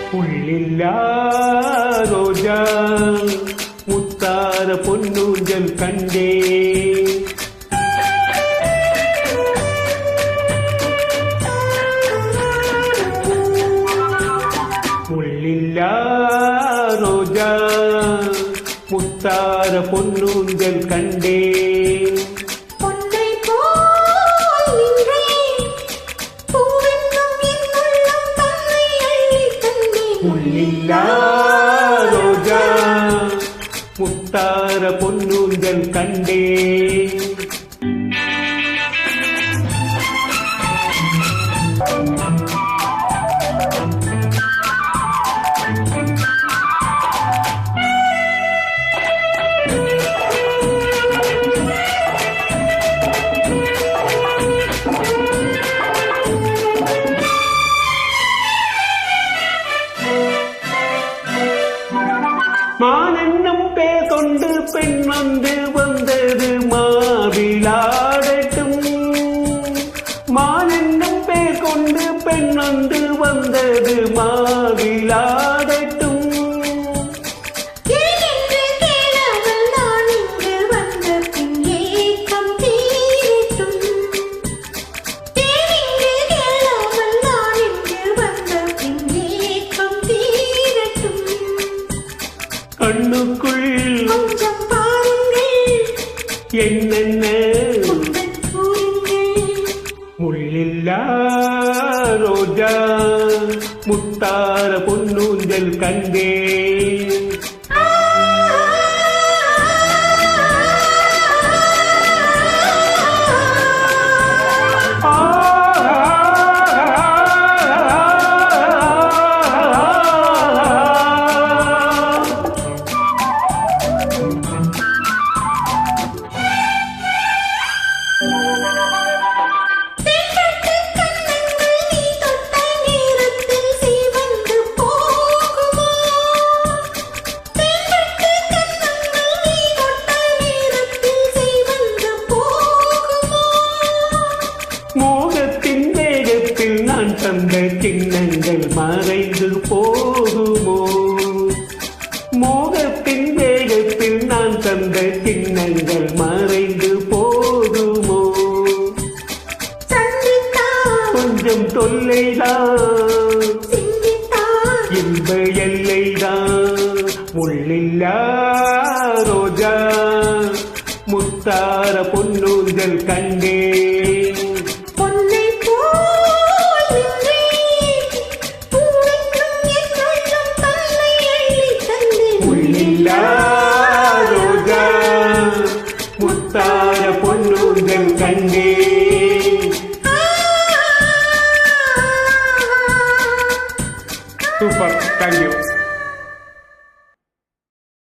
புள்ளில்லா ரோஜா முத்தார பொன்னூஞ்சல் கண்டே முள்ளில்லா ரோஜா முத்தார பொன்னூஞ்சல் கண்டே முள்ளில்லா ரோஜா முத்தார பொன்னூஞ்சல் கண்டே மானென்னும் பேர் கொண்டு பெண் வந்து வந்தது மாவிலாடட்டும். மானென்னும் பேர் கொண்டு பெண் வந்து வந்தது மாவிலாடட்டும். கண்ணுக்குள் என்னென்ன முள்ளில்லா ரோஜா முத்தார பொன்னூஞ்சல் கண்டே மோகத்தின் வேகத்தில் நான் தந்த கிண்ணங்கள் மறைந்து போகுமோ? மோகத்தின் வேகத்தில் நான் தந்த கிண்ணங்கள் மறைந்து போகுமோ? கொஞ்சம் தொல்லைதான் இன்ப எல்லைதான். முள்ளில்லா ரோஜா முத்தார பொன்னூஞ்சல் கண்டே முள்ளில்லா ரோஜா முத்தார பொன்னூஞ்சல் கண்டே. Super, thank you.